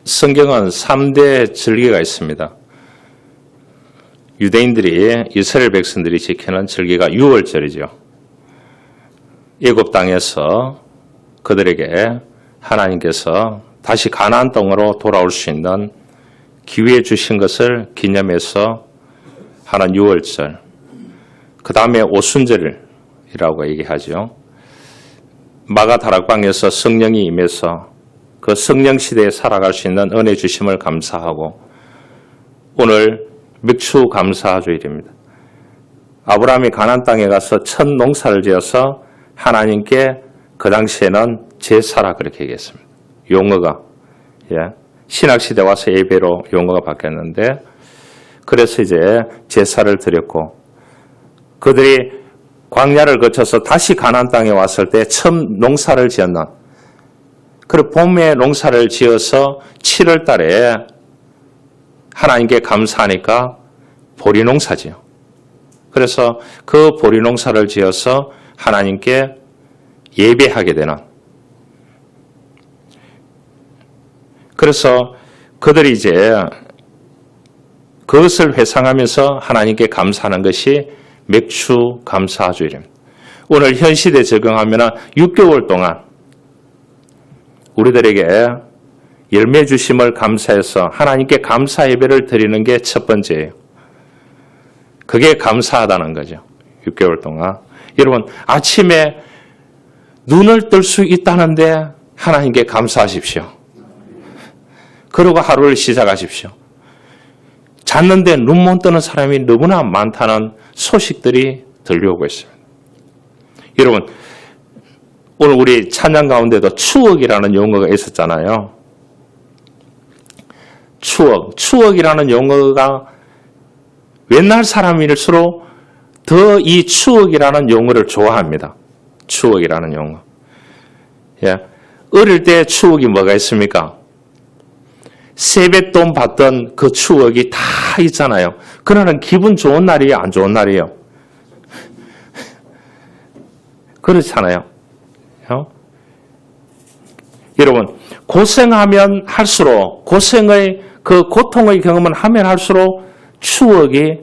성경은 3대 절기가 있습니다. 유대인들이, 이스라엘 백성들이 지키는 절기가 6월절이죠. 애굽 땅에서 그들에게 하나님께서 다시 가나안 땅으로 돌아올 수 있는 기회 주신 것을 기념해서 하는 6월절. 그 다음에 오순절이라고 얘기하죠. 마가 다락방에서 성령이 임해서 그 성령 시대에 살아갈 수 있는 은혜 주심을 감사하고, 오늘 맥추 감사주일입니다. 아브라함이 가나안 땅에 가서 첫 농사를 지어서 하나님께 그 당시에는 제사라 그렇게 얘기했습니다. 용어가, 신학 시대 와서 예배로 용어가 바뀌었는데, 그래서 이제 제사를 드렸고, 그들이 광야를 거쳐서 다시 가나안 땅에 왔을 때 처음 농사를 지었는, 그리고 봄에 농사를 지어서 7월 달에 하나님께 감사하니까 보리농사지요. 그래서 그 보리농사를 지어서 하나님께 예배하게 되는, 그래서 그들이 이제 그것을 회상하면서 하나님께 감사하는 것이 맥추 감사주일입니다. 오늘 현 시대에 적용하면 6개월 동안 우리들에게 열매 주심을 감사해서 하나님께 감사 예배를 드리는 게 첫 번째예요. 그게 감사하다는 거죠. 6개월 동안. 여러분, 아침에 눈을 뜰 수 있다는데 하나님께 감사하십시오. 그러고 하루를 시작하십시오. 잤는데 눈 못 뜨는 사람이 너무나 많다는 소식들이 들려오고 있습니다. 여러분, 오늘 우리 찬양 가운데도 추억이라는 용어가 있었잖아요. 추억이라는 용어가 옛날 사람일수록 더 이 추억이라는 용어를 좋아합니다. 추억이라는 용어. 어릴 때 추억이 뭐가 있습니까? 세뱃돈 받던 그 추억이 다 있잖아요. 그날은 기분 좋은 날이에요, 안 좋은 날이에요? 그렇잖아요. 여러분, 고생하면 할수록, 고생의 그 고통의 경험을 하면 할수록 추억이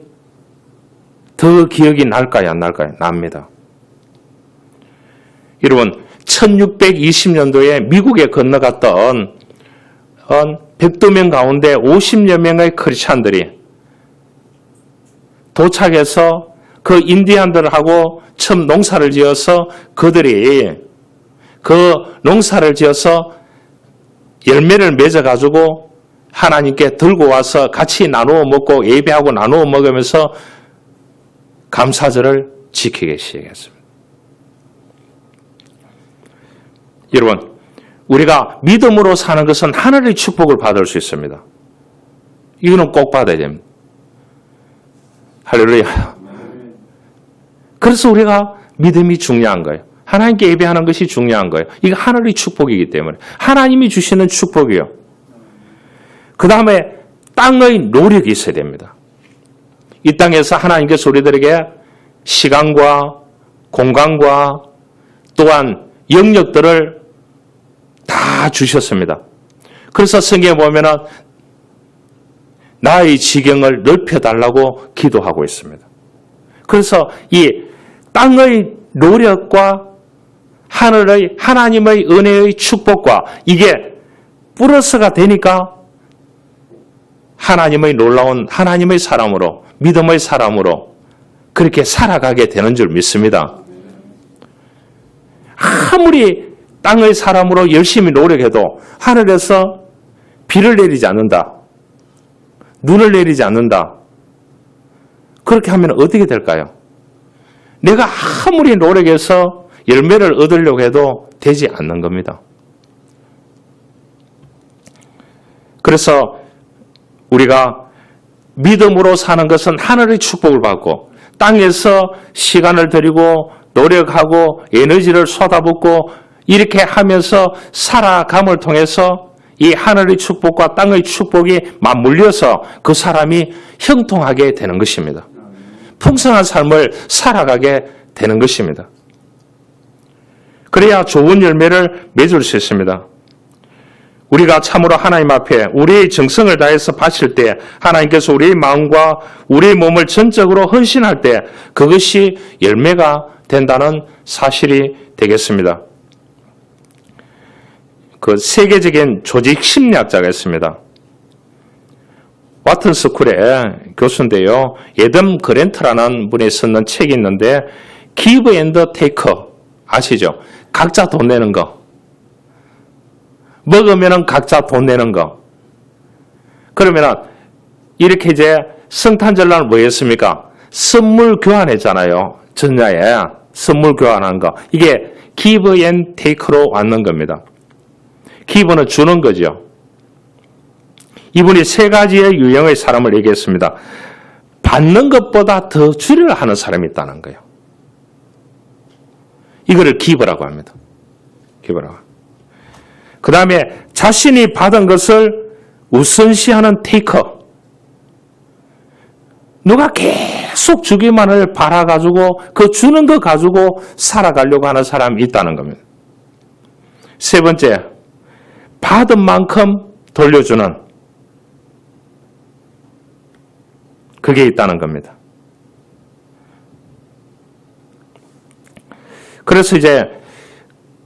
더 기억이 날까요, 안 날까요? 납니다. 여러분, 1620년도에 미국에 건너갔던 102명 가운데 50여 명의 크리스찬들이 도착해서 그 인디안들하고 처음 농사를 지어서 그들이 그 농사를 지어서 열매를 맺어가지고 하나님께 들고 와서 같이 나누어 먹고 예배하고 나누어 먹으면서 감사절을 지키기 시작했습니다. 여러분, 우리가 믿음으로 사는 것은 하늘의 축복을 받을 수 있습니다. 이거는 꼭 받아야 됩니다. 할렐루야. 그래서 우리가 믿음이 중요한 거예요. 하나님께 예배하는 것이 중요한 거예요. 이거 하늘의 축복이기 때문에. 하나님이 주시는 축복이요. 그 다음에 땅의 노력이 있어야 됩니다. 이 땅에서 하나님께서 우리들에게 시간과 공간과 또한 영역들을 다 주셨습니다. 그래서 성경에 보면은 나의 지경을 넓혀달라고 기도하고 있습니다. 그래서 이 땅의 노력과 하나님의 은혜의 축복과 이게 플러스가 되니까 하나님의 놀라운 하나님의 사람으로, 믿음의 사람으로 그렇게 살아가게 되는 줄 믿습니다. 아무리 땅의 사람으로 열심히 노력해도 하늘에서 비를 내리지 않는다. 눈을 내리지 않는다. 그렇게 하면 어떻게 될까요? 내가 아무리 노력해서 열매를 얻으려고 해도 되지 않는 겁니다. 그래서 우리가 믿음으로 사는 것은 하늘의 축복을 받고 땅에서 시간을 들이고 노력하고 에너지를 쏟아붓고 이렇게 하면서 살아감을 통해서 이 하늘의 축복과 땅의 축복이 맞물려서 그 사람이 형통하게 되는 것입니다. 풍성한 삶을 살아가게 되는 것입니다. 그래야 좋은 열매를 맺을 수 있습니다. 우리가 참으로 하나님 앞에 우리의 정성을 다해서 바칠 때 하나님께서 우리의 마음과 우리의 몸을 전적으로 헌신할 때 그것이 열매가 된다는 사실이 되겠습니다. 그 세계적인 조직 심리학자가 있습니다. 와튼 스쿨의 교수인데요. 에덤 그랜트라는 분이 썼는 책이 있는데 Give and Take 아시죠? 각자 돈 내는 거. 먹으면은 각자 돈 내는 거. 그러면은 이렇게 이제 성탄절날 뭐 했습니까? 선물 교환했잖아요. 전야에 선물 교환한 거. 이게 Give and Take로 왔는 겁니다. 기브는 주는 거죠. 이분이 세 가지의 유형의 사람을 얘기했습니다. 받는 것보다 더 주려고 하는 사람이 있다는 거예요. 이거를 기브라고 합니다. 기브라고. 그 다음에 자신이 받은 것을 우선시하는 테이커. 누가 계속 주기만을 바라가지고 그 주는 거 가지고 살아가려고 하는 사람이 있다는 겁니다. 세 번째, 받은 만큼 돌려주는 그게 있다는 겁니다. 그래서 이제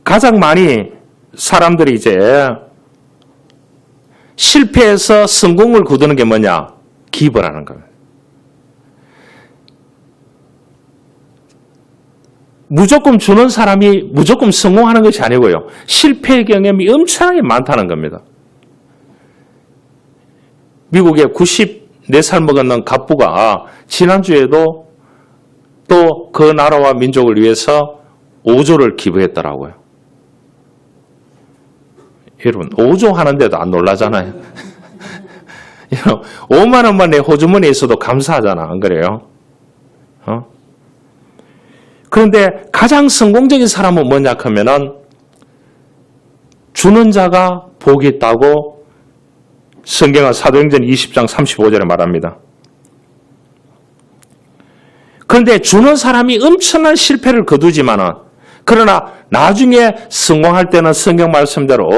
가장 많이 사람들이 이제 실패해서 성공을 거두는 게 뭐냐? 기브라는 겁니다. 무조건 주는 사람이 무조건 성공하는 것이 아니고요. 실패의 경험이 엄청나게 많다는 겁니다. 미국의 94살 먹었는 갑부가 지난주에도 또 그 나라와 민족을 위해서 5조를 기부했더라고요. 여러분 5조 하는데도 안 놀라잖아요. 5만 원만 내 호주머니에 있어도 감사하잖아. 안 그래요? 그런데 가장 성공적인 사람은 뭐냐 하면은 주는 자가 복이 있다고 성경은 사도행전 20장 35절에 말합니다. 그런데 주는 사람이 엄청난 실패를 거두지만은 그러나 나중에 성공할 때는 성경 말씀대로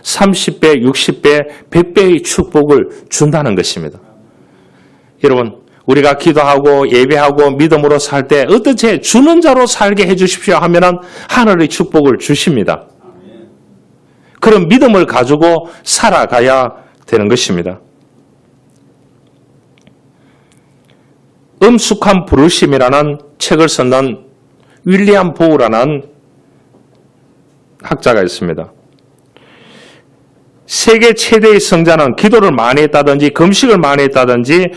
30배, 60배, 100배의 축복을 준다는 것입니다. 여러분 우리가 기도하고 예배하고 믿음으로 살 때 어떻게 주는 자로 살게 해주십시오 하면은 하늘의 축복을 주십니다. 그런 믿음을 가지고 살아가야 되는 것입니다. 엄숙한 부르심이라는 책을 썼는 윌리엄 보우라는 학자가 있습니다. 세계 최대의 성자는 기도를 많이 했다든지 금식을 많이 했다든지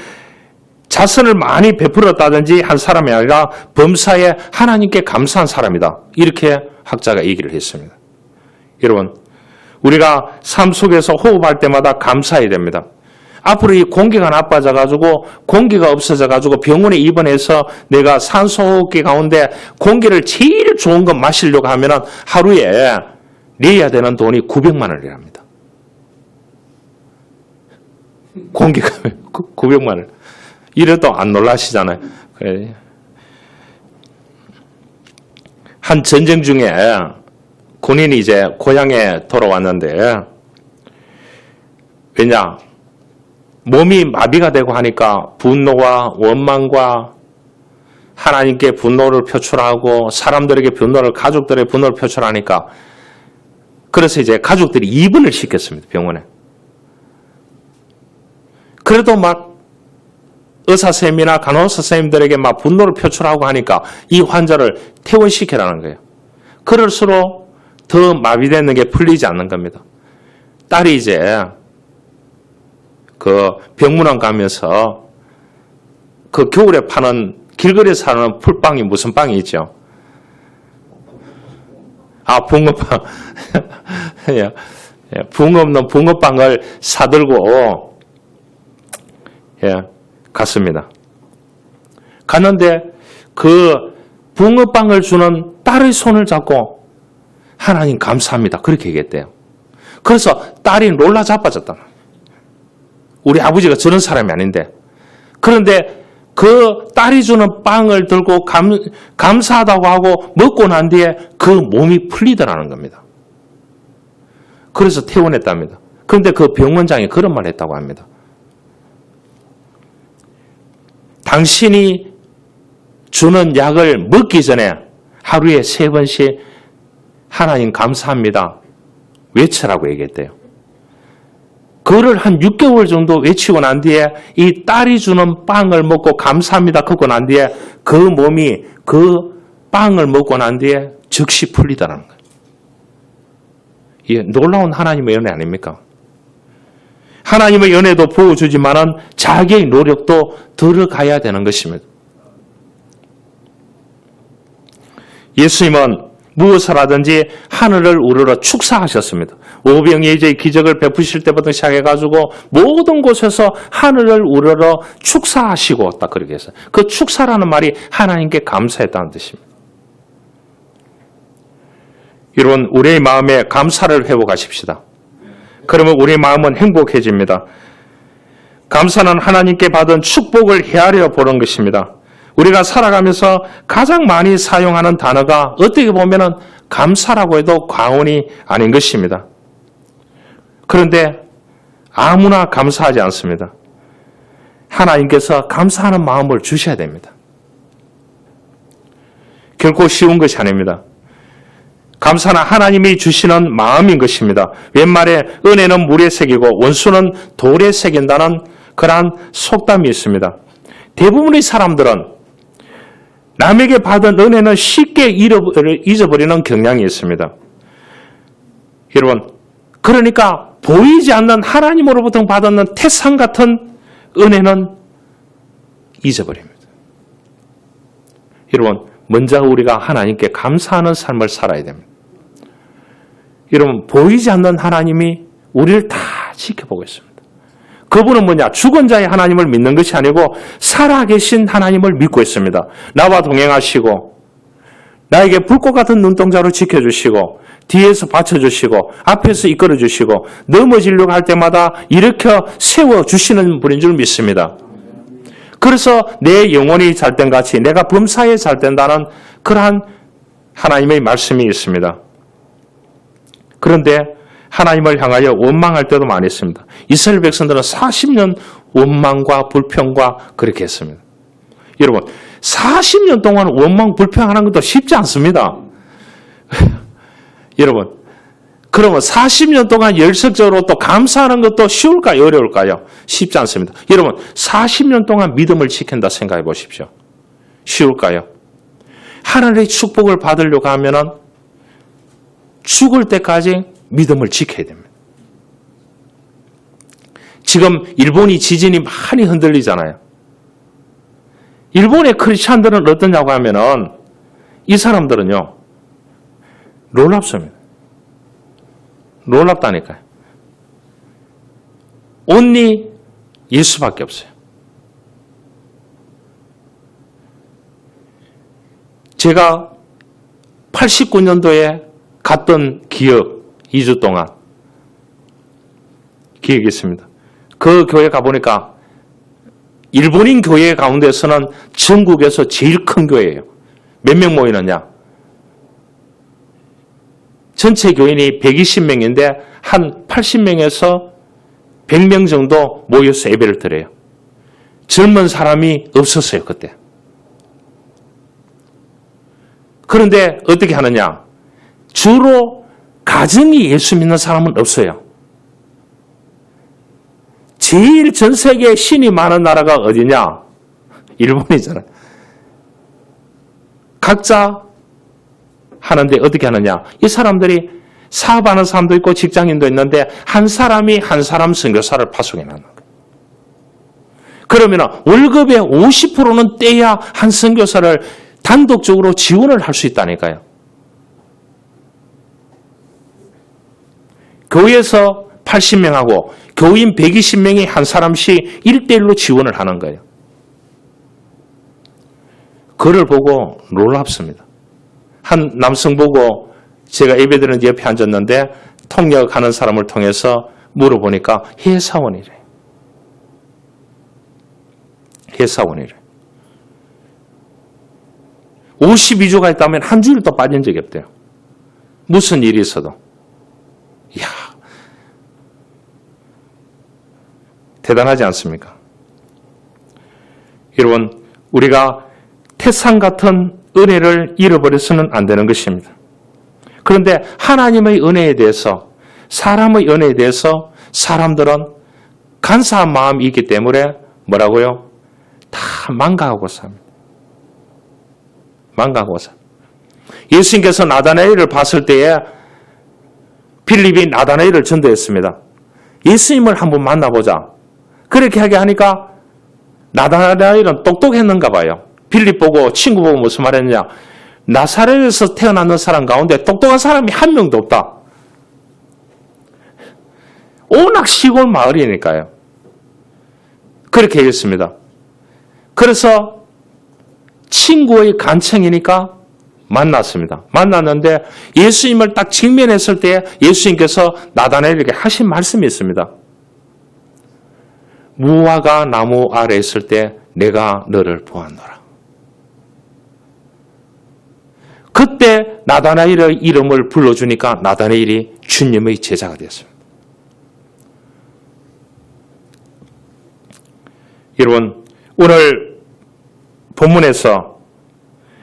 자선을 많이 베풀었다든지 한 사람이 아니라 범사에 하나님께 감사한 사람이다. 이렇게 학자가 얘기를 했습니다. 여러분 우리가 삶 속에서 호흡할 때마다 감사해야 됩니다. 앞으로 이 공기가 나빠져가지고 공기가 없어져가지고 병원에 입원해서 내가 산소호흡기 가운데 공기를 제일 좋은 거 마시려고 하면은 하루에 내야 되는 돈이 900만 원이랍니다. 공기가 900만 원. 이래도 안 놀라시잖아요. 한 전쟁 중에 군인이 이제 고향에 돌아왔는데 왜냐? 몸이 마비가 되고 하니까 분노와 원망과 하나님께 분노를 표출하고 사람들에게 분노를 가족들의 분노를 표출하니까 그래서 이제 가족들이 입원을 시켰습니다. 병원에. 그래도 막 의사 선생님이나 간호사 선생님들에게 막 분노를 표출하고 하니까 이 환자를 퇴원시키라는 거예요. 그럴수록 더 마비되는 게 풀리지 않는 겁니다. 딸이 이제 그 병문안 가면서 그 겨울에 파는 길거리에서 사는 풀빵이 무슨 빵이 있죠? 아, 붕어빵. 붕어 없는 붕어빵을 사들고 갔습니다. 갔는데 그 붕어빵을 주는 딸의 손을 잡고 하나님 감사합니다. 그렇게 얘기했대요. 그래서 딸이 놀라 자빠졌다. 우리 아버지가 저런 사람이 아닌데. 그런데 그 딸이 주는 빵을 들고 감사하다고 하고 먹고 난 뒤에 그 몸이 풀리더라는 겁니다. 그래서 퇴원했답니다. 그런데 그 병원장이 그런 말 했다고 합니다. 당신이 주는 약을 먹기 전에 하루에 3번씩 하나님 감사합니다. 외치라고 얘기했대요. 그거를 한 6개월 정도 외치고 난 뒤에 이 딸이 주는 빵을 먹고 감사합니다 하고 난 뒤에 그 몸이 그 빵을 먹고 난 뒤에 즉시 풀리더라는 거예요. 이게 놀라운 하나님의 은혜 아닙니까? 하나님의 은혜도 부어주지만은 자기의 노력도 들어가야 되는 것입니다. 예수님은 무엇을 하든지 하늘을 우러러 축사하셨습니다. 오병이어의 기적을 베푸실 때부터 시작해가지고 모든 곳에서 하늘을 우러러 축사하시고 딱 그렇게 했어요. 그 축사라는 말이 하나님께 감사했다는 뜻입니다. 여러분, 우리의 마음에 감사를 회복하십시다. 그러면 우리의 마음은 행복해집니다. 감사는 하나님께 받은 축복을 헤아려 보는 것입니다. 우리가 살아가면서 가장 많이 사용하는 단어가 어떻게 보면은 감사라고 해도 과언이 아닌 것입니다. 그런데 아무나 감사하지 않습니다. 하나님께서 감사하는 마음을 주셔야 됩니다. 결코 쉬운 것이 아닙니다. 감사는 하나님이 주시는 마음인 것입니다. 웬말에 은혜는 물에 새기고 원수는 돌에 새긴다는 그러한 속담이 있습니다. 대부분의 사람들은 남에게 받은 은혜는 쉽게 잊어버리는 경향이 있습니다. 여러분, 그러니까 보이지 않는 하나님으로부터 받는 태산 같은 은혜는 잊어버립니다. 여러분, 먼저 우리가 하나님께 감사하는 삶을 살아야 됩니다. 여러분, 보이지 않는 하나님이 우리를 다 지켜보고 있습니다. 그분은 뭐냐? 죽은 자의 하나님을 믿는 것이 아니고 살아계신 하나님을 믿고 있습니다. 나와 동행하시고 나에게 불꽃 같은 눈동자로 지켜주시고 뒤에서 받쳐주시고 앞에서 이끌어주시고 넘어지려고 할 때마다 일으켜 세워주시는 분인 줄 믿습니다. 그래서 내 영혼이 잘된 같이 내가 범사에 잘된다는 그러한 하나님의 말씀이 있습니다. 그런데 하나님을 향하여 원망할 때도 많이 했습니다. 이스라엘 백성들은 40년 원망과 불평과 그렇게 했습니다. 여러분, 40년 동안 원망, 불평하는 것도 쉽지 않습니다. 여러분, 그러면 40년 동안 열성적으로 또 감사하는 것도 쉬울까요? 어려울까요? 쉽지 않습니다. 여러분, 40년 동안 믿음을 지킨다 생각해 보십시오. 쉬울까요? 하나님의 축복을 받으려고 하면은 죽을 때까지 믿음을 지켜야 됩니다. 지금 일본이 지진이 많이 흔들리잖아요. 일본의 크리스찬들은 어떠냐고 하면은 이 사람들은요, 놀랍습니다. 놀랍다니까요. 온리 예수밖에 없어요. 제가 89년도에 갔던 기억, 2주 동안 기억이 있습니다. 그 교회 가보니까 일본인 교회 가운데서는 전국에서 제일 큰 교회예요. 몇 명 모이느냐? 전체 교인이 120명인데 한 80명에서 100명 정도 모여서 예배를 드려요. 젊은 사람이 없었어요, 그때. 그런데 어떻게 하느냐? 주로 가정이 예수 믿는 사람은 없어요. 제일 전 세계에 신이 많은 나라가 어디냐? 일본이잖아요. 각자 하는데 어떻게 하느냐? 이 사람들이 사업하는 사람도 있고 직장인도 있는데 한 사람이 한 사람 선교사를 파송해 놓는 거예요. 그러면 월급의 50%는 떼야 한 선교사를 단독적으로 지원을 할 수 있다니까요. 교회에서 80명하고 교인 120명이 한 사람씩 1대1로 지원을 하는 거예요. 그를 보고 놀랍습니다. 한 남성 보고 제가 예배드리는 옆에 앉았는데 통역하는 사람을 통해서 물어보니까 회사원이래. 회사원이래. 52주가 있다면 한 주일도 빠진 적이 없대요. 무슨 일이 있어도. 이야, 대단하지 않습니까? 여러분, 우리가 태산 같은 은혜를 잃어버려서는 안 되는 것입니다. 그런데 하나님의 은혜에 대해서, 사람의 은혜에 대해서 사람들은 간사한 마음이 있기 때문에 뭐라고요? 다 망각하고 삽니다. 망각하고 삽니다. 예수님께서 나다나엘을 봤을 때에 빌립이 나다나엘을 전도했습니다. 예수님을 한번 만나보자. 그렇게 하게 하니까 나다나엘은 똑똑했는가 봐요. 빌립 보고 친구 보고 무슨 말했냐. 나사렛에서 태어나는 사람 가운데 똑똑한 사람이 한 명도 없다. 워낙 시골 마을이니까요. 그렇게 얘기했습니다. 그래서 친구의 간청이니까 만났습니다. 만났는데 예수님을 딱 직면했을 때 예수님께서 나다나엘에게 하신 말씀이 있습니다. 무화과 나무 아래 있을 때 내가 너를 보았노라. 그때 나다나엘의 이름을 불러주니까 나다나엘이 주님의 제자가 되었습니다. 여러분, 오늘 본문에서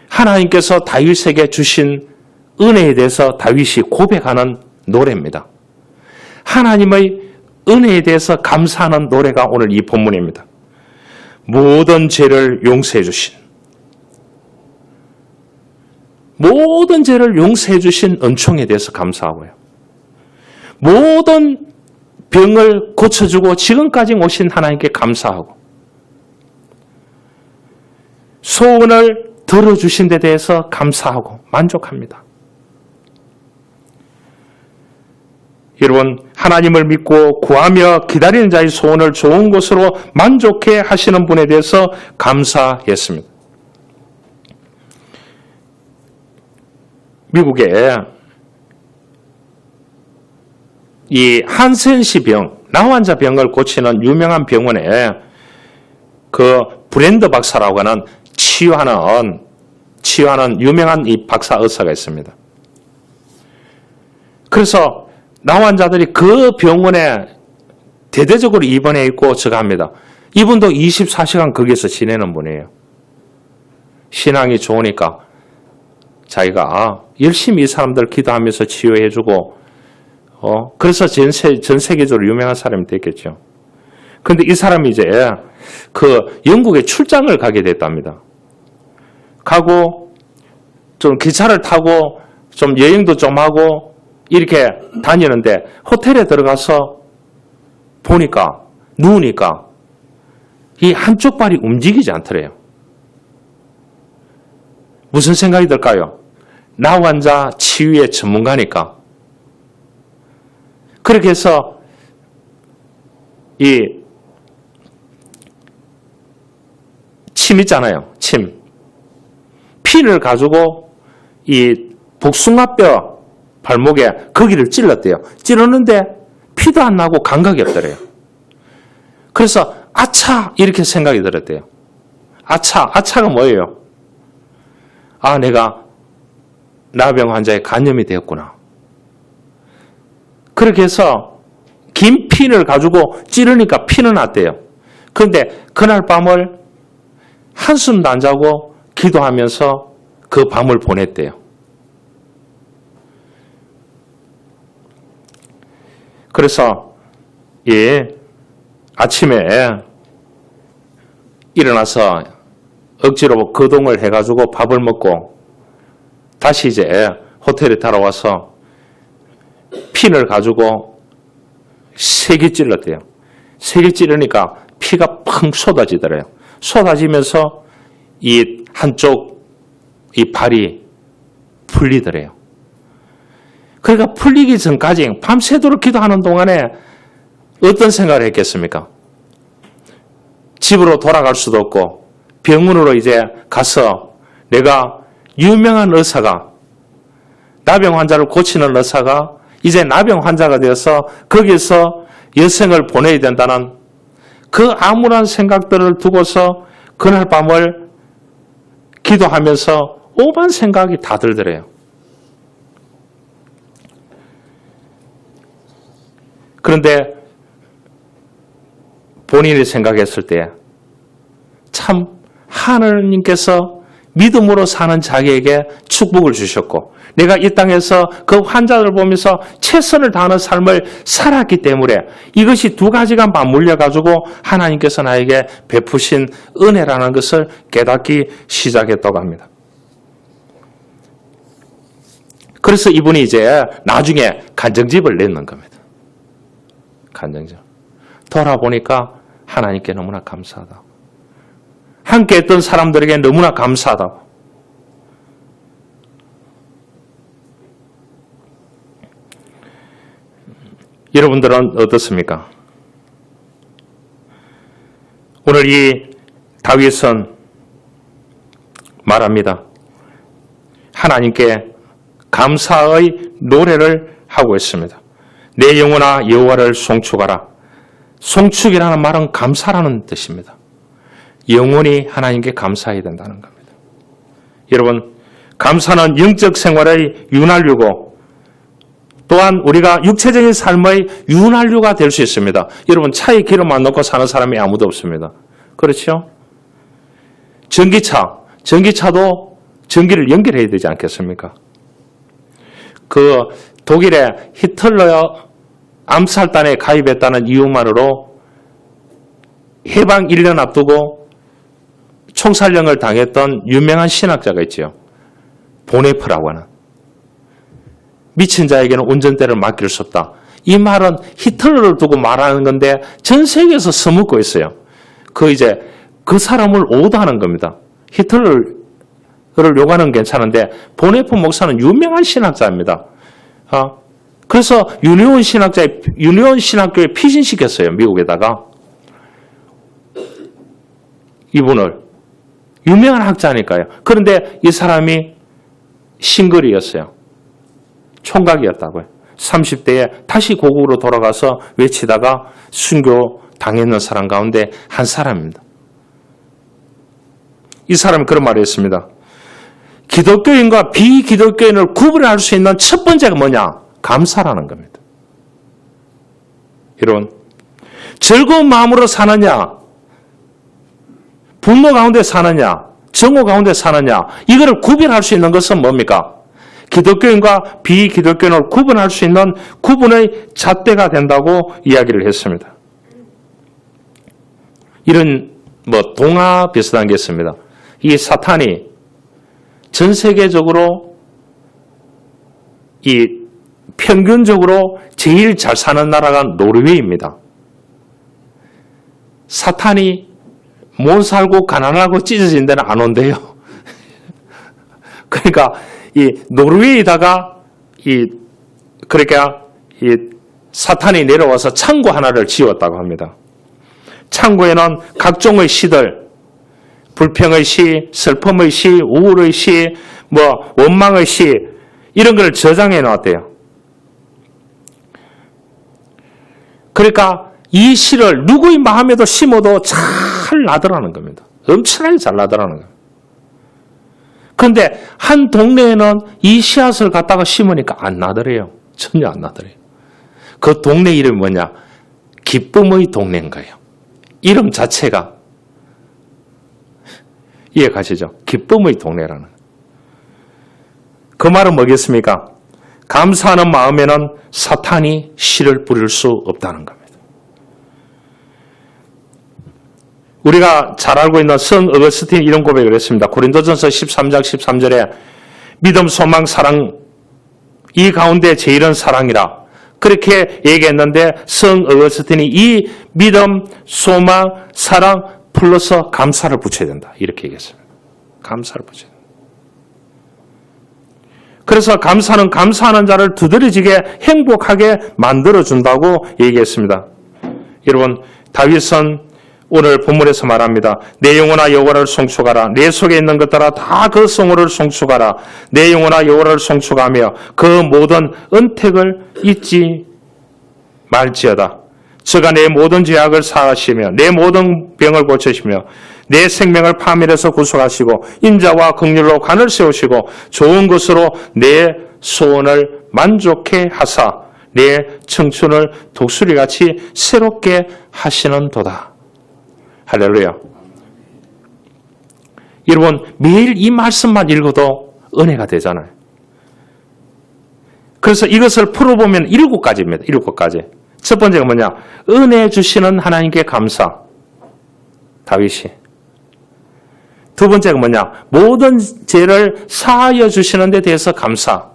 하나님께서 다윗에게 주신 은혜에 대해서 다윗이 고백하는 노래입니다. 하나님의 은혜에 대해서 감사하는 노래가 오늘 이 본문입니다. 모든 죄를 용서해 주신, 모든 죄를 용서해 주신 은총에 대해서 감사하고요. 모든 병을 고쳐주고 지금까지 오신 하나님께 감사하고, 소원을 들어주신 데 대해서 감사하고 만족합니다. 여러분, 하나님을 믿고 구하며 기다리는 자의 소원을 좋은 것으로 만족해 하시는 분에 대해서 감사했습니다. 미국에 이 한센시 병, 나환자 병을 고치는 유명한 병원에 그 브랜드 박사라고 하는 치유하는 유명한 이 박사 의사가 있습니다. 그래서 나환자들이 그 병원에 대대적으로 입원해 있고 저거 합니다. 이분도 24시간 거기서 지내는 분이에요. 신앙이 좋으니까 자기가 열심히 이 사람들 기도하면서 치유해주고, 그래서 전 세계적으로 유명한 사람이 됐겠죠. 그런데 이 사람이 이제 그 영국에 출장을 가게 됐답니다. 가고 좀 기차를 타고 좀 여행도 좀 하고 이렇게 다니는데 호텔에 들어가서 보니까 누우니까 이 한쪽 발이 움직이지 않더래요. 무슨 생각이 들까요? 나환자 치유의 전문가니까. 그렇게 해서 이 침 있잖아요. 침. 핀을 가지고 이 복숭아뼈 발목에 거기를 찔렀대요. 찔렀는데 피도 안 나고 감각이 없더래요. 그래서 아차 이렇게 생각이 들었대요. 아차가 뭐예요? 아, 내가 나병 환자에 감염이 되었구나. 그렇게 해서 긴 핀을 가지고 찌르니까 피는 났대요. 그런데 그날 밤을 한숨도 안 자고 기도하면서 그 밤을 보냈대요. 그래서 아침에 일어나서 억지로 거동을 해가지고 밥을 먹고 다시 이제 호텔에 돌아와서 핀을 가지고 3개 찔렀대요. 3개 찌르니까 피가 펑 쏟아지더래요. 쏟아지면서 이 한쪽 이 발이 풀리더래요. 그러니까 풀리기 전까지 밤새도록 기도하는 동안에 어떤 생각을 했겠습니까? 집으로 돌아갈 수도 없고 병원으로 이제 가서 내가 유명한 의사가, 나병 환자를 고치는 의사가 이제 나병 환자가 되어서 거기서 여생을 보내야 된다는 그 암울한 생각들을 두고서 그날 밤을 기도하면서 오만 생각이 다 들더래요. 그런데 본인이 생각했을 때 참 하나님께서 믿음으로 사는 자기에게 축복을 주셨고 내가 이 땅에서 그 환자를 보면서 최선을 다하는 삶을 살았기 때문에 이것이 두 가지가 맞물려가지고 하나님께서 나에게 베푸신 은혜라는 것을 깨닫기 시작했다고 합니다. 그래서 이분이 이제 나중에 간증집을 냈는 겁니다. 간증집. 돌아보니까 하나님께 너무나 감사하다. 함께 했던 사람들에게 너무나 감사하다. 여러분들은 어떻습니까? 오늘 이 다윗은 말합니다. 하나님께 감사의 노래를 하고 있습니다. 내 영혼아 여호와를 송축하라. 송축이라는 말은 감사라는 뜻입니다. 영원히 하나님께 감사해야 된다는 겁니다. 여러분, 감사는 영적 생활의 윤활유고 또한 우리가 육체적인 삶의 윤활유가 될 수 있습니다. 여러분, 차에 기름 안 넣고 사는 사람이 아무도 없습니다. 그렇죠? 전기차도 전기를 연결해야 되지 않겠습니까? 그 독일의 히틀러 암살단에 가입했다는 이유만으로 해방 1년 앞두고 총살령을 당했던 유명한 신학자가 있죠. 보네프라고 하는. 미친 자에게는 운전대를 맡길 수 없다. 이 말은 히틀러를 두고 말하는 건데 전 세계에서 써먹고 있어요. 그 사람을 오도하는 겁니다. 히틀러를 욕하는 건 괜찮은데 보네프 목사는 유명한 신학자입니다. 그래서 유니온 신학교에 피신시켰어요. 미국에다가. 이분을. 유명한 학자니까요. 그런데 이 사람이 싱글이었어요. 총각이었다고요. 30대에 다시 고국으로 돌아가서 외치다가 순교 당했는 사람 가운데 한 사람입니다. 이 사람이 그런 말을 했습니다. 기독교인과 비기독교인을 구분할 수 있는 첫 번째가 뭐냐? 감사라는 겁니다. 여러분, 즐거운 마음으로 사느냐? 분노 가운데 사느냐? 정오 가운데 사느냐? 이거를 구별할 수 있는 것은 뭡니까? 기독교인과 비기독교인을 구분할 수 있는 구분의 잣대가 된다고 이야기를 했습니다. 이런 동화 비슷한 게 있습니다. 이 사탄이 전 세계적으로 평균적으로 제일 잘 사는 나라가 노르웨이입니다. 사탄이 못 살고 가난하고 찢어진 데는 안 온대요. 그러니까 이 노르웨이에다가 사탄이 내려와서 창고 하나를 지었다고 합니다. 창고에는 각종의 시들, 불평의 시, 슬픔의 시, 우울의 시, 원망의 시 이런 걸 저장해 놨대요. 그러니까 이 시를 누구의 마음에도 심어도 잘 나더라는 겁니다. 엄청나게 잘 나더라는 거예요. 그런데 한 동네에는 이 씨앗을 갖다가 심으니까 안 나더래요. 전혀 안 나더래요. 그 동네 이름이 뭐냐? 기쁨의 동네인 거예요. 이름 자체가. 이해 가시죠? 기쁨의 동네라는. 그 말은 뭐겠습니까? 감사하는 마음에는 사탄이 씨를 뿌릴 수 없다는 겁니다. 우리가 잘 알고 있는 성 어거스틴이 이런 고백을 했습니다. 고린도전서 13장 13절에 믿음, 소망, 사랑 이 가운데 제일은 사랑이라 그렇게 얘기했는데 성 어거스틴이 이 믿음, 소망, 사랑 플러스 감사를 붙여야 된다. 이렇게 얘기했습니다. 감사를 붙여야 된다. 그래서 감사는 감사하는 자를 두드러지게 행복하게 만들어준다고 얘기했습니다. 여러분, 다윗은 오늘 본문에서 말합니다. 내 영혼아 여호와를 송축하라. 내 속에 있는 것들아 다 그 성호를 송축하라. 내 영혼아 여호와를 송축하며 그 모든 은택을 잊지 말지어다. 저가 내 모든 죄악을 사하시며 내 모든 병을 고치시며 내 생명을 파멸해서 구속하시고 인자와 긍휼로 관을 세우시고 좋은 것으로 내 소원을 만족해 하사 내 청춘을 독수리같이 새롭게 하시는도다. 할렐루야. 여러분, 매일 이 말씀만 읽어도 은혜가 되잖아요. 그래서 이것을 풀어보면 7가지입니다. 7가지. 첫 번째가 뭐냐? 은혜 주시는 하나님께 감사. 다윗이. 두 번째가 뭐냐? 모든 죄를 사하여 주시는 데 대해서 감사.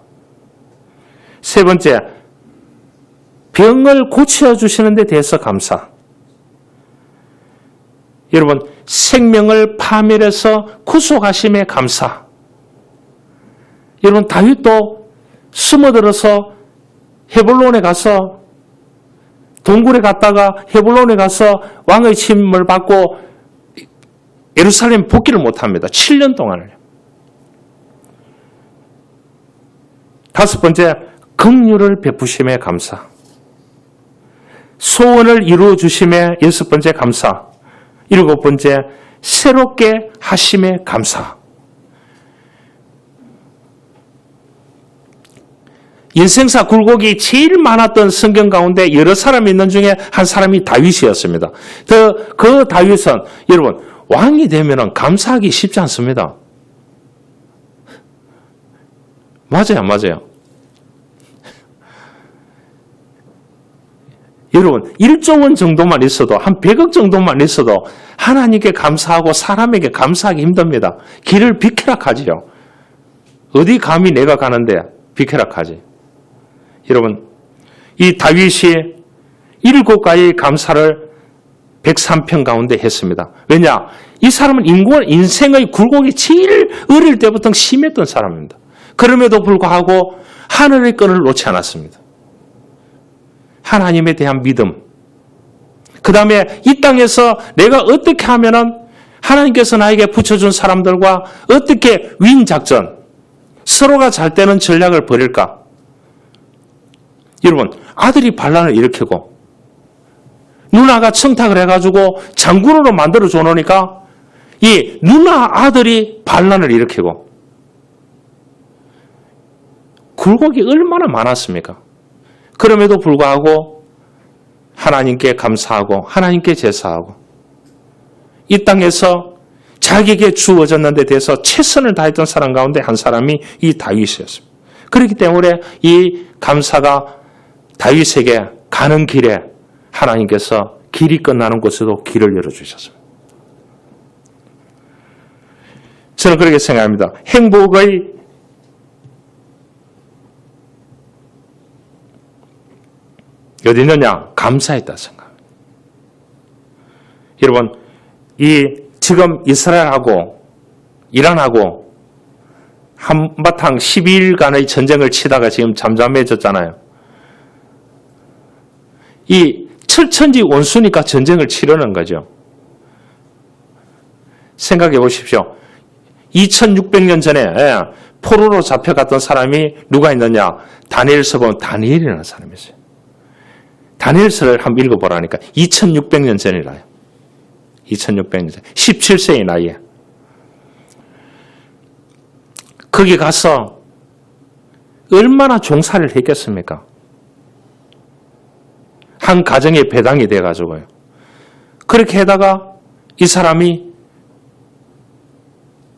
세 번째, 병을 고쳐주시는 데 대해서 감사. 여러분, 생명을 파멸해서 구속하심에 감사. 여러분, 다윗도 숨어들어서 헤블론에 가서 동굴에 갔다가 헤블론에 가서 왕의 침을 받고 예루살렘 복귀를 못합니다. 7년 동안을요. 다섯 번째, 긍휼을 베푸심에 감사. 소원을 이루어 주심에 여섯 번째 감사. 일곱 번째, 새롭게 하심에 감사. 인생사 굴곡이 제일 많았던 성경 가운데 여러 사람이 있는 중에 한 사람이 다윗이었습니다. 그 다윗은 여러분 왕이 되면 감사하기 쉽지 않습니다. 맞아요, 맞아요. 여러분 1조 원 정도만 있어도 한 100억 정도만 있어도 하나님께 감사하고 사람에게 감사하기 힘듭니다. 길을 비켜락하지요. 어디 감히 내가 가는데 비켜락하지. 여러분 이 다윗이 7가지 감사를 103편 가운데 했습니다. 왜냐? 이 사람은 인생의 굴곡이 제일 어릴 때부터 심했던 사람입니다. 그럼에도 불구하고 하늘의 끈을 놓지 않았습니다. 하나님에 대한 믿음. 그 다음에 이 땅에서 내가 어떻게 하면은 하나님께서 나에게 붙여준 사람들과 어떻게 윈작전, 서로가 잘 되는 전략을 벌일까? 여러분, 아들이 반란을 일으키고 누나가 청탁을 해가지고 장군으로 만들어줘 놓으니까 이 누나 아들이 반란을 일으키고 굴곡이 얼마나 많았습니까? 그럼에도 불구하고 하나님께 감사하고 하나님께 제사하고 이 땅에서 자기에게 주어졌는 데 대해서 최선을 다했던 사람 가운데 한 사람이 이 다윗이었습니다. 그렇기 때문에 이 감사가 다윗에게 가는 길에 하나님께서 길이 끝나는 곳에도 길을 열어주셨습니다. 저는 그렇게 생각합니다. 행복의 어디 있느냐? 감사에 있다 생각합니다. 여러분, 지금 이스라엘하고 이란하고 한바탕 12일간의 전쟁을 치다가 지금 잠잠해졌잖아요. 이 철천지 원수니까 전쟁을 치르는 거죠. 생각해 보십시오. 2600년 전에 포로로 잡혀갔던 사람이 누가 있느냐? 다니엘서 보면 다니엘이라는 사람이 있어요. 다니엘서를 한번 읽어보라니까 2600년 전이라요. 2600년 전. 17세의 나이에. 거기 가서 얼마나 종살이를 했겠습니까? 한 가정의 배당이 돼가지고요. 그렇게 하다가 이 사람이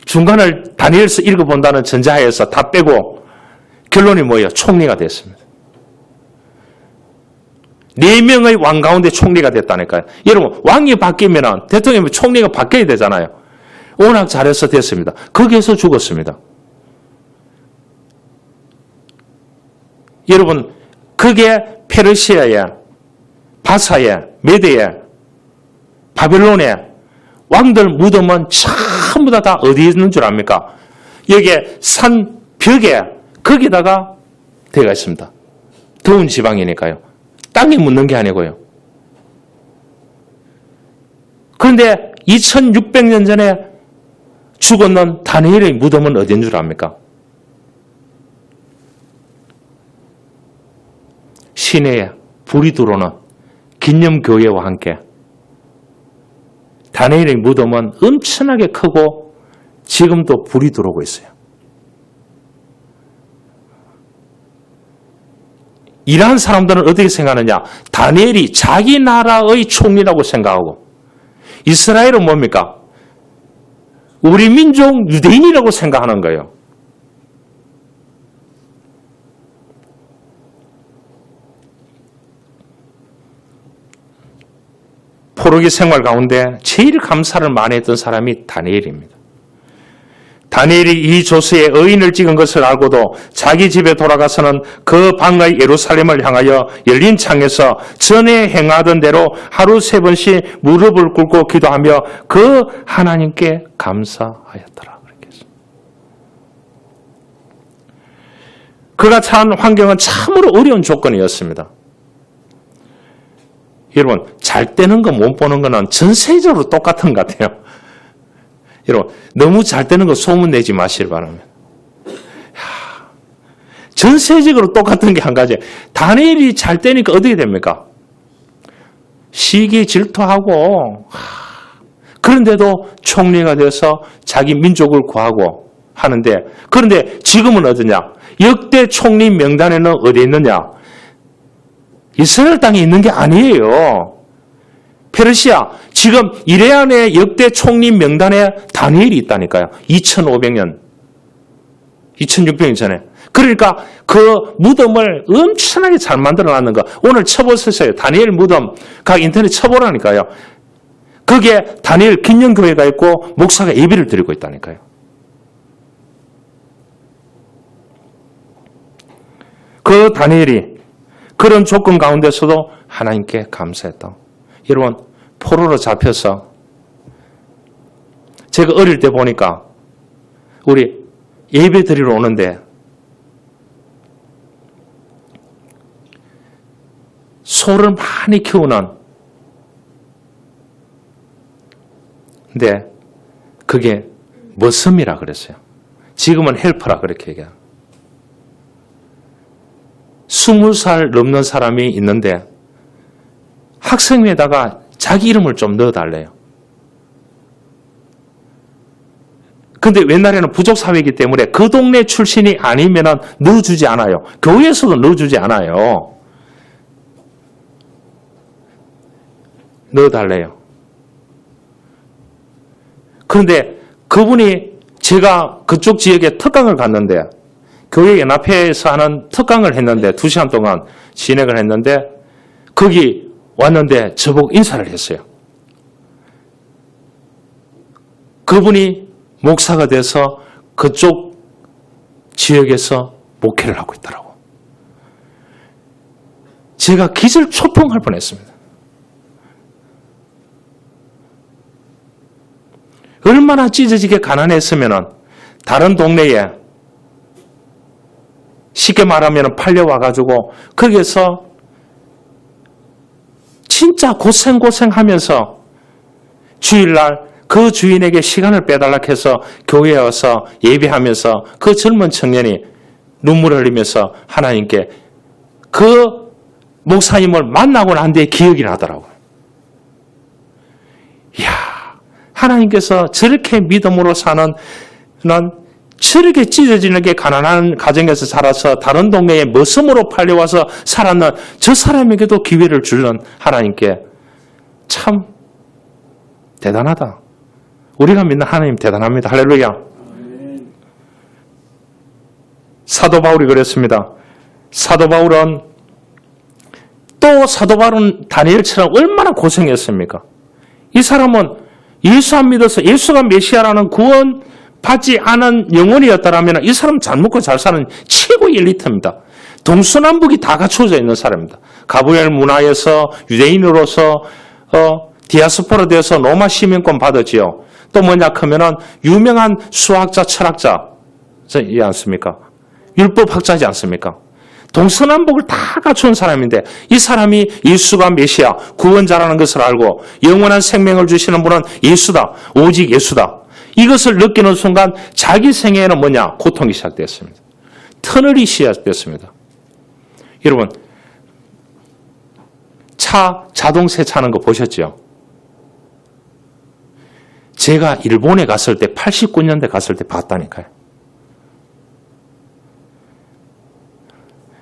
중간을 다니엘서 읽어본다는 전자하에서 다 빼고 결론이 뭐예요? 총리가 됐습니다. 4명의 왕 가운데 총리가 됐다니까요. 여러분 왕이 바뀌면 대통령이 총리가 바뀌어야 되잖아요. 워낙 잘해서 됐습니다. 거기에서 죽었습니다. 여러분 그게 페르시아에 바사에 메대에 바벨론에 왕들 무덤은 전부 다 어디 있는 줄 압니까? 여기에 산 벽에 거기다가 되어 있습니다. 더운 지방이니까요. 땅에 묻는 게 아니고요. 그런데 2600년 전에 죽었는 다니엘의 무덤은 어딘 줄 압니까? 시내에 불이 들어오는 기념교회와 함께 다니엘의 무덤은 엄청나게 크고 지금도 불이 들어오고 있어요. 이러한 사람들은 어떻게 생각하느냐? 다니엘이 자기 나라의 총리라고 생각하고 이스라엘은 뭡니까? 우리 민족 유대인이라고 생각하는 거예요. 포로기 생활 가운데 제일 감사를 많이 했던 사람이 다니엘입니다. 다니엘이 이 조서에 의인을 찍은 것을 알고도 자기 집에 돌아가서는 그 방의 예루살렘을 향하여 열린 창에서 전에 행하던 대로 하루 3번씩 무릎을 꿇고 기도하며 그 하나님께 감사하였더라. 그가 처한 환경은 참으로 어려운 조건이었습니다. 여러분, 잘 되는 거 못 보는 거는 전세적으로 똑같은 것 같아요. 여러분, 너무 잘 되는 거 소문 내지 마시길 바랍니다. 전세적으로 똑같은 게 한 가지. 다니엘이 잘 되니까 어떻게 됩니까? 시기 질투하고, 그런데도 총리가 되어서 자기 민족을 구하고 하는데, 그런데 지금은 어디냐? 역대 총리 명단에는 어디 있느냐? 이스라엘 땅에 있는 게 아니에요. 페르시아, 지금 이레안의 역대 총리 명단에 다니엘이 있다니까요. 2500년, 2600년 전에. 그러니까 그 무덤을 엄청나게 잘 만들어놨는 거. 오늘 쳐보셨어요. 다니엘 무덤, 각 인터넷 쳐보라니까요. 거기에 다니엘 기념교회가 있고 목사가 예배를 드리고 있다니까요. 그 다니엘이 그런 조건 가운데서도 하나님께 감사했다. 여러분, 포로로 잡혀서 제가 어릴 때 보니까 우리 예배 드리러 오는데 소를 많이 키우는, 근데 그게 머슴이라 그랬어요. 지금은 헬퍼라 그렇게 얘기해요. 20살 넘는 사람이 있는데 학생회에다가 자기 이름을 좀 넣어달래요. 근데 옛날에는 부족사회이기 때문에 그 동네 출신이 아니면 넣어주지 않아요. 교회에서도 넣어주지 않아요. 넣어달래요. 그런데 그분이, 제가 그쪽 지역에 특강을 갔는데 교회 연합회에서 하는 특강을 했는데 2시간 동안 진행을 했는데 거기 왔는데 저보고 인사를 했어요. 그분이 목사가 돼서 그쪽 지역에서 목회를 하고 있더라고. 제가 기절초풍할 뻔했습니다. 얼마나 찢어지게 가난했으면 다른 동네에 쉽게 말하면 팔려와가지고 거기에서 진짜 고생하면서 주일날 그 주인에게 시간을 빼달라 해서 교회에 와서 예배하면서 그 젊은 청년이 눈물을 흘리면서 하나님께 그 목사님을 만나고 난 뒤에 기억이 나더라고요. 이야, 하나님께서 저렇게 믿음으로 사는, 난 저렇게 찢어지는 게 가난한 가정에서 자라서 다른 동네에 머슴으로 팔려와서 살았는 저 사람에게도 기회를 주는 하나님께 참 대단하다. 우리가 믿는 하나님 대단합니다. 할렐루야. 사도 바울이 그랬습니다. 사도 바울은 다니엘처럼 얼마나 고생했습니까? 이 사람은 예수 안 믿어서 예수가 메시아라는 구원 받지 않은 영혼이었다면 이 사람 잘 먹고 잘 사는 최고의 엘리트입니다. 동서남북이 다 갖춰져 있는 사람입니다. 가브리엘 문화에서 유대인으로서 디아스포라 되어서 로마 시민권 받았지요. 또 뭐냐 하면은 유명한 수학자, 철학자지 않습니까? 율법학자지 않습니까? 동서남북을 다 갖춘 사람인데 이 사람이 예수가 메시아, 구원자라는 것을 알고 영원한 생명을 주시는 분은 예수다. 오직 예수다. 이것을 느끼는 순간 자기 생애에는 뭐냐? 고통이 시작됐습니다. 터널이 시작됐습니다. 여러분, 자동 세차하는 거 보셨죠? 제가 일본에 갔을 때 89년대 갔을 때 봤다니까요.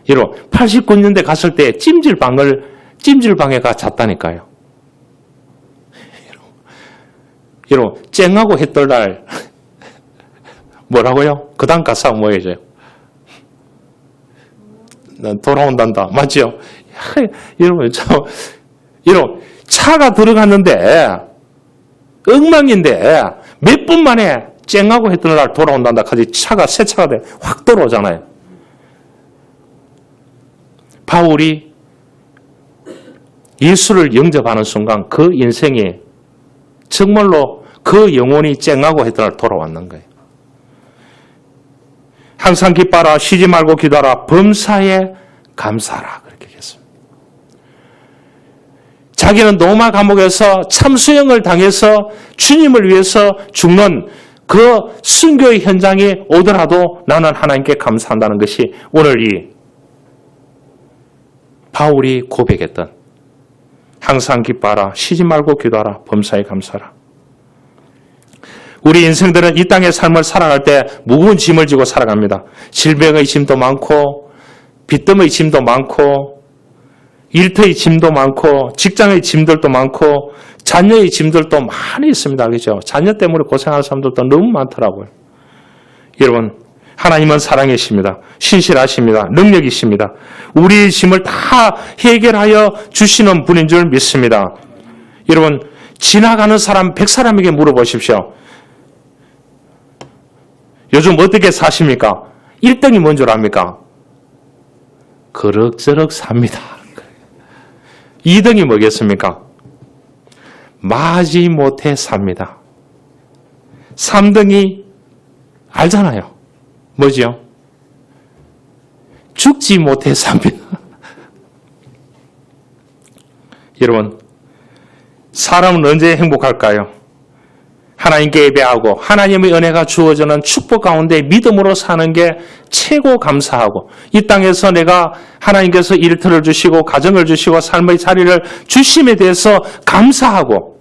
여러분, 89년대 갔을 때 찜질방에 가 잤다니까요. 여러분, 쨍하고 했던 날 뭐라고요? 그 다음 가사가 뭐예요? 난 돌아온단다. 맞죠? 여러분, 여러분, 차가 들어갔는데 엉망인데 몇 분 만에 쨍하고 했던 날 돌아온단다. 까지 차가 새 차가 돼 확 들어오잖아요. 바울이 예수를 영접하는 순간 그 인생이 정말로 그 영혼이 쨍하고 했던 날 돌아왔는 거예요. 항상 기뻐하라, 쉬지 말고 기도하라, 범사에 감사하라. 그렇게 했습니다. 자기는 로마 감옥에서 참수형을 당해서 주님을 위해서 죽는 그 순교의 현장이 오더라도 나는 하나님께 감사한다는 것이 오늘 이 바울이 고백했던 항상 기뻐하라, 쉬지 말고 기도하라, 범사에 감사하라. 우리 인생들은 이 땅의 삶을 살아갈 때 무거운 짐을 지고 살아갑니다. 질병의 짐도 많고 빚더미의 짐도 많고 일터의 짐도 많고 직장의 짐들도 많고 자녀의 짐들도 많이 있습니다. 그렇죠? 자녀 때문에 고생하는 사람들도 너무 많더라고요. 여러분, 하나님은 사랑이십니다. 신실하십니다. 능력이십니다. 우리의 짐을 다 해결하여 주시는 분인 줄 믿습니다. 여러분, 지나가는 사람 100사람에게 물어보십시오. 요즘 어떻게 사십니까? 1등이 뭔 줄 압니까? 그럭저럭 삽니다. 2등이 뭐겠습니까? 마지못해 삽니다. 3등이 알잖아요. 뭐지요? 죽지 못해 삽니다. 여러분, 사람은 언제 행복할까요? 하나님께 예배하고 하나님의 은혜가 주어지는 축복 가운데 믿음으로 사는 게 최고 감사하고 이 땅에서 내가 하나님께서 일터를 주시고 가정을 주시고 삶의 자리를 주심에 대해서 감사하고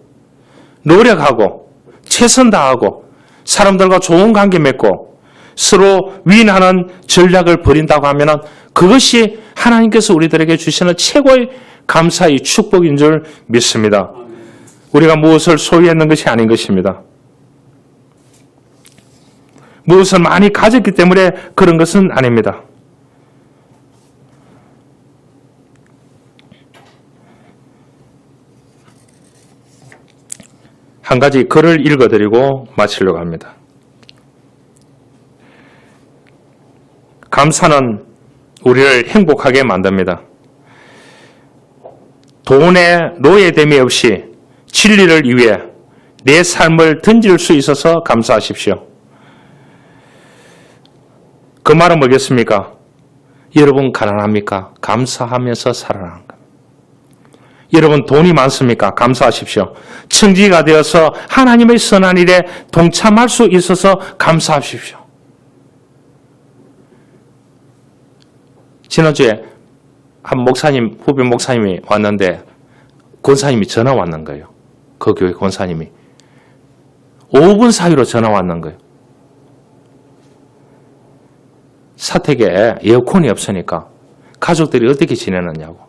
노력하고 최선 다하고 사람들과 좋은 관계 맺고 서로 위인하는 전략을 벌인다고 하면 그것이 하나님께서 우리들에게 주시는 최고의 감사의 축복인 줄 믿습니다. 우리가 무엇을 소유했는 것이 아닌 것입니다. 무엇을 많이 가졌기 때문에 그런 것은 아닙니다. 한 가지 글을 읽어드리고 마치려고 합니다. 감사는 우리를 행복하게 만듭니다. 돈의 노예됨이 없이 진리를 위해 내 삶을 던질 수 있어서 감사하십시오. 그 말은 뭐겠습니까? 여러분 가난합니까? 감사하면서 살아나는 겁니다. 여러분 돈이 많습니까? 감사하십시오. 청지가 되어서 하나님의 선한 일에 동참할 수 있어서 감사하십시오. 지난주에 한 목사님, 후배 목사님이 왔는데 권사님이 전화 왔는 거예요. 그 교회 권사님이 5분 사이로 전화 왔는 거예요. 사택에 에어컨이 없으니까 가족들이 어떻게 지내느냐고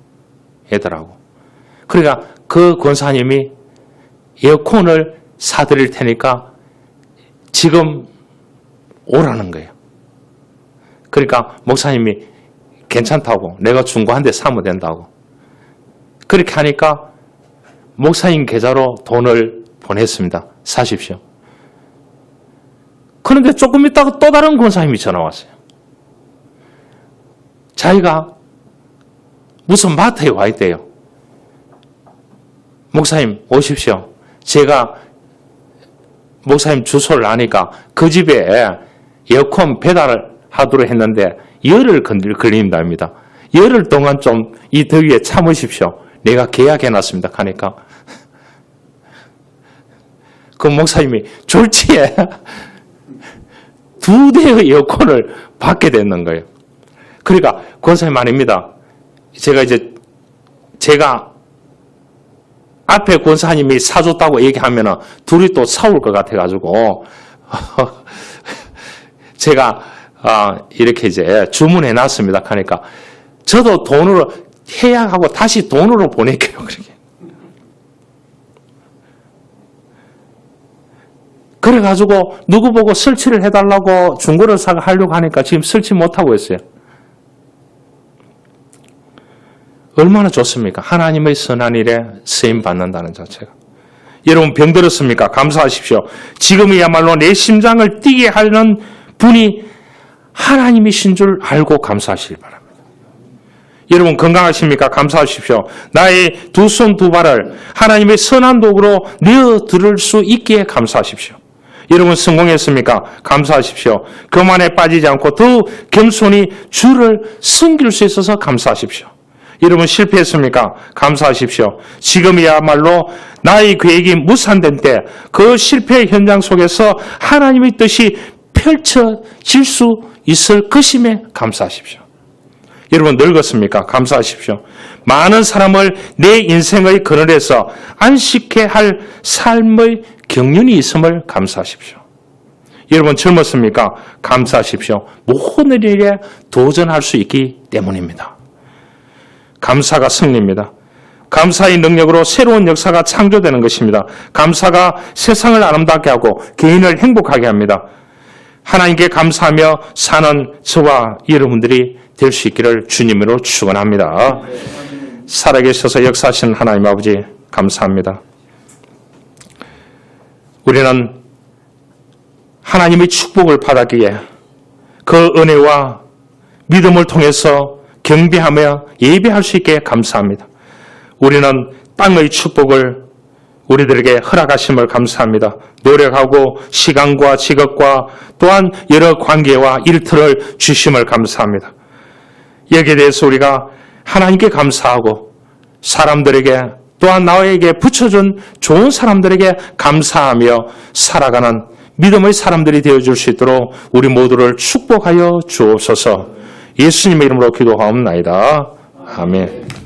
애들하고. 그러니까 그 권사님이 에어컨을 사드릴 테니까 지금 오라는 거예요. 그러니까 목사님이 괜찮다고 내가 중고 한 대 사면 된다고. 그렇게 하니까 목사님 계좌로 돈을 보냈습니다. 사십시오. 그런데 조금 있다가 또 다른 권사님이 전화 왔어요. 자기가 무슨 마트에 와 있대요. 목사님 오십시오. 제가 목사님 주소를 아니까 그 집에 에어컨 배달을 하도록 했는데 열흘 걸린답니다. 열흘 동안 좀 이 더위에 참으십시오. 내가 계약해놨습니다. 하니까 그 목사님이 졸지에 2대의 에어컨을 받게 됐는 거예요. 그러니까 권사님 아닙니다. 제가 앞에 권사님이 사줬다고 얘기하면은 둘이 또 싸울 것 같아가지고 제가 이렇게 이제 주문해 놨습니다. 하니까 저도 돈으로 해약하고 다시 돈으로 보낼게요. 그렇게. 그래가지고 누구 보고 설치를 해달라고 중고를 하려고 하니까 지금 설치 못하고 있어요. 얼마나 좋습니까? 하나님의 선한 일에 쓰임 받는다는 자체가. 여러분 병들었습니까? 감사하십시오. 지금이야말로 내 심장을 뛰게 하는 분이 하나님이신 줄 알고 감사하시기 바랍니다. 여러분 건강하십니까? 감사하십시오. 나의 두 손 두 발을 하나님의 선한 도구로 내어 들을 수 있기에 감사하십시오. 여러분 성공했습니까? 감사하십시오. 교만에 빠지지 않고 더 겸손히 주를 섬길 수 있어서 감사하십시오. 여러분 실패했습니까? 감사하십시오. 지금이야말로 나의 계획이 무산된 때 그 실패의 현장 속에서 하나님의 뜻이 펼쳐질 수 있을 것임에 감사하십시오. 여러분 늙었습니까? 감사하십시오. 많은 사람을 내 인생의 그늘에서 안식케 할 삶의 경륜이 있음을 감사하십시오. 여러분 젊었습니까? 감사하십시오. 모든 일에 도전할 수 있기 때문입니다. 감사가 승리입니다. 감사의 능력으로 새로운 역사가 창조되는 것입니다. 감사가 세상을 아름답게 하고 개인을 행복하게 합니다. 하나님께 감사하며 사는 저와 여러분들이 될 수 있기를 주님으로 축원합니다. 살아계셔서 역사하시는 하나님 아버지 감사합니다. 우리는 하나님의 축복을 받았기에 그 은혜와 믿음을 통해서 경배하며 예배할 수 있게 감사합니다. 우리는 땅의 축복을 우리들에게 허락하심을 감사합니다. 노력하고 시간과 직업과 또한 여러 관계와 일터를 주심을 감사합니다. 여기에 대해서 우리가 하나님께 감사하고 사람들에게 또한 나에게 붙여준 좋은 사람들에게 감사하며 살아가는 믿음의 사람들이 되어줄 수 있도록 우리 모두를 축복하여 주옵소서. 예수님의 이름으로 기도하옵나이다. 아멘.